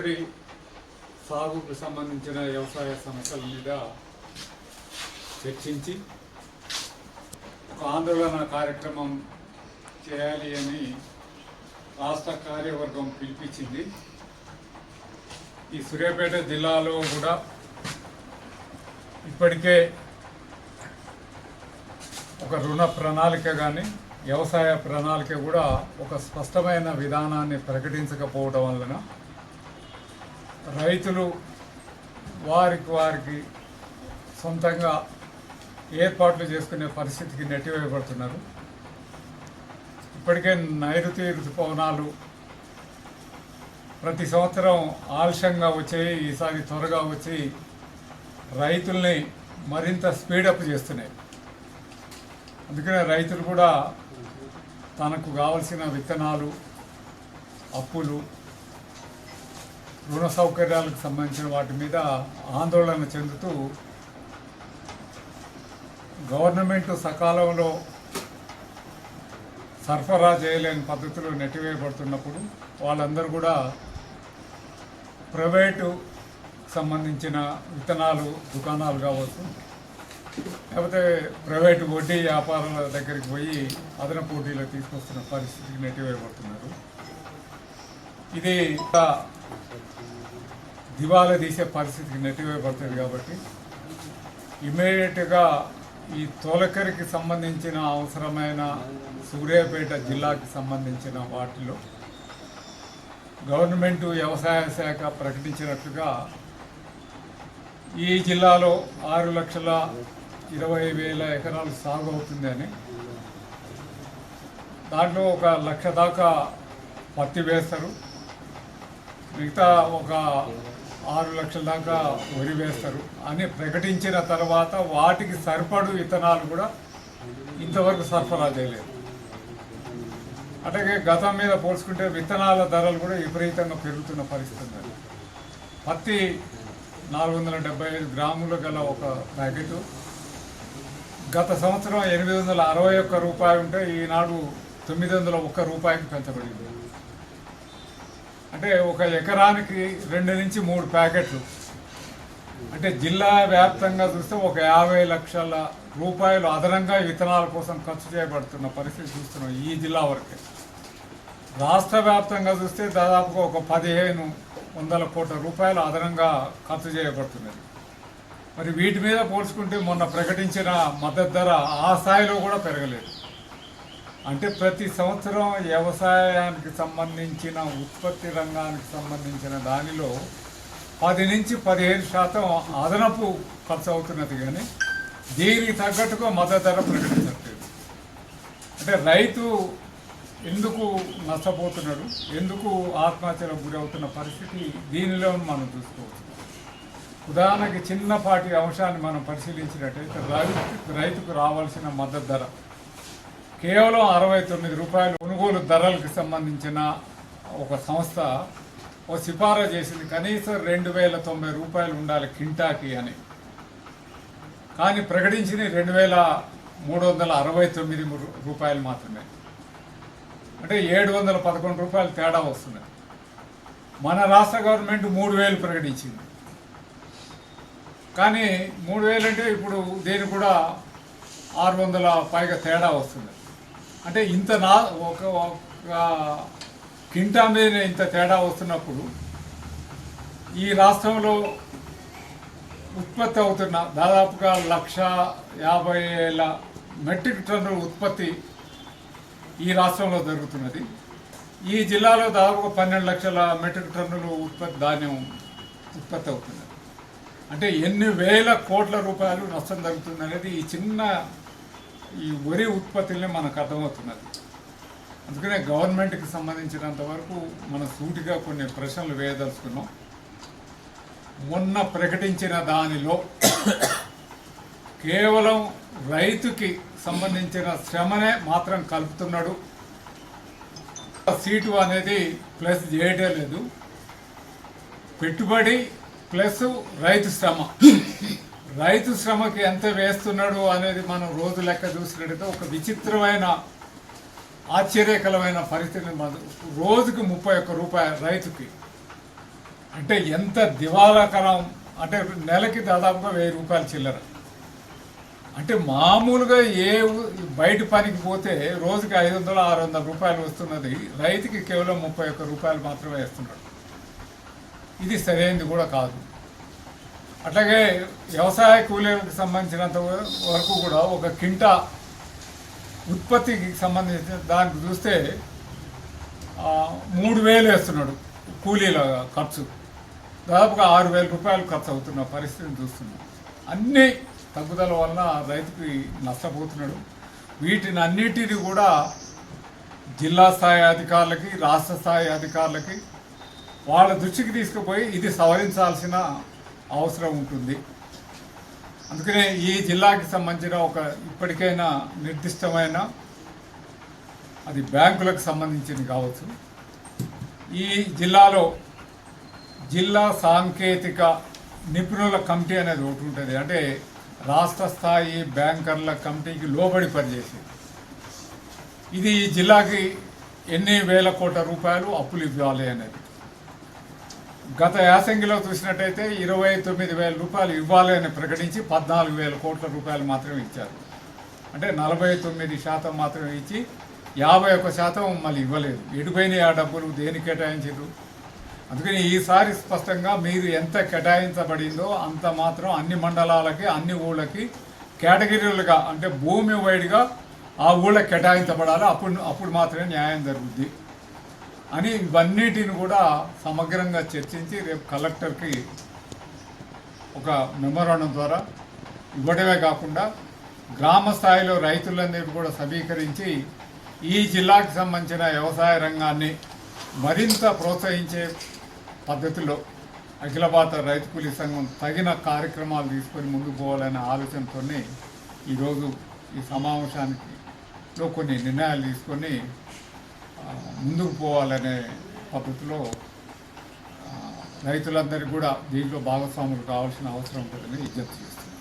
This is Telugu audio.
తొలకరి సాగుకు సంబంధించిన వ్యవసాయ సమస్యల మీద చర్చించి ఒక ఆందోళన కార్యక్రమం చేయాలి అని రాష్ట్ర కార్యవర్గం పిలిపించింది. ఈ సూర్యాపేట జిల్లాలో కూడా ఇప్పటికే ఒక రుణ ప్రణాళిక కానీ వ్యవసాయ ప్రణాళిక కూడా ఒక స్పష్టమైన విధానాన్ని ప్రకటించకపోవడం వలన రైతులు వారికి సొంతంగా ఏర్పాట్లు చేసుకునే పరిస్థితికి నెట్టివేయబడుతున్నారు. ఇప్పటికే నైరుతి ఋతుపవనాలు ప్రతి సంవత్సరం ఆలస్యంగా వచ్చాయి, ఈసారి త్వరగా వచ్చి రైతుల్ని మరింత స్పీడప్ చేస్తున్నాయి. అందుకనే రైతులు కూడా తనకు కావలసిన విత్తనాలు, అప్పులు, రుణ సౌకర్యాలకు సంబంధించిన వాటి మీద ఆందోళన చెందుతూ గవర్నమెంట్ సకాలంలో సరఫరా చేయలేని పద్ధతులు నెట్టివేయబడుతున్నప్పుడు వాళ్ళందరూ కూడా ప్రైవేటు సంబంధించిన విత్తనాలు దుకాణాలు కావచ్చు, లేకపోతే ప్రైవేటు వడ్డీ వ్యాపారాల దగ్గరికి పోయి అదనపు పోటీలో తీసుకొస్తున్న పరిస్థితికి నెట్టివేయబడుతున్నారు. ఇది దివాలా తీసే పరిస్థితికి నెట్టివేయబడుతుంది. కాబట్టి ఇమ్మీడియట్గా ఈ తొలకరికి సంబంధించిన అవసరమైన సూర్యాపేట జిల్లాకి సంబంధించిన వాటిలో గవర్నమెంట్ వ్యవసాయ శాఖ ప్రకటించినట్లుగా ఈ జిల్లాలో 6,20,000 ఎకరాలు సాగు అవుతుందని, దాంట్లో 1,00,000 దాకా పత్తి వేస్తారు, మిగతా 6,00,000 దాకా వరి వేస్తారు అని ప్రకటించిన తర్వాత వాటికి సరిపడు విత్తనాలు కూడా ఇంతవరకు సరఫరా చేయలేదు. అలాగే గతం మీద పోల్చుకుంటే విత్తనాల ధరలు కూడా విపరీతంగా పెరుగుతున్న పరిస్థితి ఉంది. పత్తి 475 గ్రాములు గల ఒక ప్యాకెటు గత సంవత్సరం 861 రూపాయలు ఉంటే ఈనాడు 901 రూపాయకి పెంచబడింది. అంటే ఒక ఎకరానికి 2 నుంచి 3 ప్యాకెట్లు, అంటే జిల్లా వ్యాప్తంగా చూస్తే 50 లక్షల రూపాయలు అదనంగా విత్తనాల కోసం ఖర్చు చేయబడుతున్న పరిస్థితి చూస్తున్నాం ఈ జిల్లా వరకే. రాష్ట్ర వ్యాప్తంగా చూస్తే దాదాపుగా 1,500 కోట్ల రూపాయలు అదనంగా ఖర్చు చేయబడుతున్నది. మరి వీటి మీద పోల్చుకుంటే మొన్న ప్రకటించిన మద్దతు ధర ఆ స్థాయిలో కూడా పెరగలేదు. అంటే ప్రతి సంవత్సరం వ్యవసాయానికి సంబంధించిన ఉత్పత్తి రంగానికి సంబంధించిన దానిలో 10 నుంచి 15% అదనపు ఖర్చు అవుతున్నది, కానీ దీనికి తగ్గట్టుగా మద్దతు ధర ప్రకటించట్లేదు. అంటే రైతు ఎందుకు నష్టపోతున్నాడు, ఎందుకు ఆత్మహత్యలకు గురి అవుతున్న పరిస్థితి దీనిలో మనం చూసుకోవచ్చు. ఉదాహరణకి చిన్నపాటి అంశాన్ని మనం పరిశీలించినట్టయితే రైతుకు రావాల్సిన మద్దతు ధర కేవలం 69 రూపాయలు. కొనుగోలు ధరలకు సంబంధించిన ఒక సంస్థ సిఫారసు చేసింది కనీసం 2,090 రూపాయలు ఉండాలి కింటాకి అని, కానీ ప్రకటించింది 2,369 రూపాయలు మాత్రమే. అంటే 711 రూపాయలు తేడా వస్తున్నాయి. మన రాష్ట్ర గవర్నమెంట్ 3,000 ప్రకటించింది, కానీ 3,000 అంటే ఇప్పుడు దేని కూడా 600 పైగా తేడా వస్తుంది. అంటే ఇంత ఒక కింటా మీద ఇంత తేడా వస్తున్నప్పుడు ఈ రాష్ట్రంలో ఉత్పత్తి అవుతున్న దాదాపుగా 1,50,000 మెట్రిక్ టన్నుల ఉత్పత్తి ఈ రాష్ట్రంలో జరుగుతున్నది. ఈ జిల్లాలో దాదాపుగా 12 లక్షల మెట్రిక్ టన్నులు ధాన్యం ఉత్పత్తి అవుతున్నది. అంటే ఎన్ని వేల కోట్ల రూపాయలు నష్టం జరుగుతుంది అనేది ఈ వరి ఉత్పత్తులనే మనకు అర్థమవుతున్నది. అందుకనే గవర్నమెంట్కి సంబంధించినంత వరకు మనం సూటిగా కొన్ని ప్రశ్నలు వేయదలుచుకున్నాం. మొన్న ప్రకటించిన దానిలో కేవలం రైతుకి సంబంధించిన శ్రమనే మాత్రం కలుపుతున్నాడు, సీటు అనేది ప్లస్ చేయడే లేదు. పెట్టుబడి ప్లస్ రైతు శ్రమకి ఎంత వేస్తున్నాడు అనేది మనం రోజు లెక్క చూసినట్టయితే ఒక విచిత్రమైన ఆశ్చర్యకరమైన పరిస్థితిని రోజుకి 31 రూపాయలు రైతుకి అంటే ఎంత దివాలాకరం అంటే నెలకి దాదాపుగా 1000 రూపాయలు చిల్లర. అంటే మామూలుగా బయట పనికి పోతే రోజుకి 500-600 రూపాయలు వస్తున్నది, రైతుకి కేవలం 31 రూపాయలు మాత్రమే వేస్తున్నాడు. ఇది సరైనది కూడా కాదు. అట్లాగే వ్యవసాయ కూలీలకు సంబంధించినంత వరకు కూడా ఒక కింటా ఉత్పత్తికి సంబంధించిన దానికి చూస్తే 3000 వేస్తున్నాడు కూలీల ఖర్చు, దాదాపుగా 6000 రూపాయలు ఖర్చు అవుతున్న పరిస్థితిని చూస్తున్నాం. అన్ని తగ్గుదల వలన రైతుకి నష్టపోతున్నాడు. వీటిని అన్నిటిని కూడా జిల్లా స్థాయి అధికారులకి, రాష్ట్ర స్థాయి అధికారులకి వాళ్ళ దృష్టికి తీసుకుపోయి ఇది సవరించాల్సిన అవసరం ఉంటుంది. అందుకనే ఈ జిల్లాకి సంబంధించిన ఒక ఇప్పటికైనా నిర్దిష్టమైన, అది బ్యాంకులకు సంబంధించింది కావచ్చు, ఈ జిల్లాలో జిల్లా సాంకేతిక నిపుణుల కమిటీ అనేది ఒకటి ఉంటుంది. అంటే రాష్ట్ర స్థాయి బ్యాంకర్ల కమిటీకి లోబడి పనిచేసేది. ఇది ఈ జిల్లాకి ఎన్ని వేల కోట్ల రూపాయలు అప్పులు ఇవ్వాలి అనేది. గత యాసంగిలో చూసినట్టయితే 29,000 రూపాయలు ఇవ్వాలి అని ప్రకటించి 14,000 కోట్ల రూపాయలు మాత్రమే ఇచ్చారు. అంటే 49% మాత్రమే ఇచ్చి 51% మళ్ళీ ఇవ్వలేదు. ఎడిపోయినాయి ఆ డబ్బులు, దేనికి కేటాయించారు? అందుకని ఈసారి స్పష్టంగా మీరు ఎంత కేటాయించబడిందో అంత మాత్రం అన్ని మండలాలకి, అన్ని ఊళ్ళకి కేటగిరీలుగా, అంటే భూమి వైడ్గా ఆ ఊళ్ళకి కేటాయించబడాలి. అప్పుడు మాత్రమే న్యాయం జరుగుద్ది అని ఇవన్నిటిని కూడా సమగ్రంగా చర్చించి రేపు కలెక్టర్కి ఒక మెమోరాండం ద్వారా ఇవ్వడమే కాకుండా గ్రామ స్థాయిలో రైతులందరికీ కూడా సమీకరించి ఈ జిల్లాకి సంబంధించిన వ్యవసాయ రంగాన్ని మరింత ప్రోత్సహించే పద్ధతిలో అఖిల భారత రైతు కూలీ సంఘం తగిన కార్యక్రమాలు తీసుకొని ముందుకు పోవాలనే ఆలోచనతోనే ఈరోజు ఈ సమావేశానికిలో కొన్ని నిర్ణయాలు తీసుకొని ముందుకు పోవాలనే పద్ధతిలో రైతులందరికీ కూడా దీంట్లో భాగస్వాములు కావాల్సిన అవసరం ఉంటుందని విజ్ఞప్తి చేస్తుంది.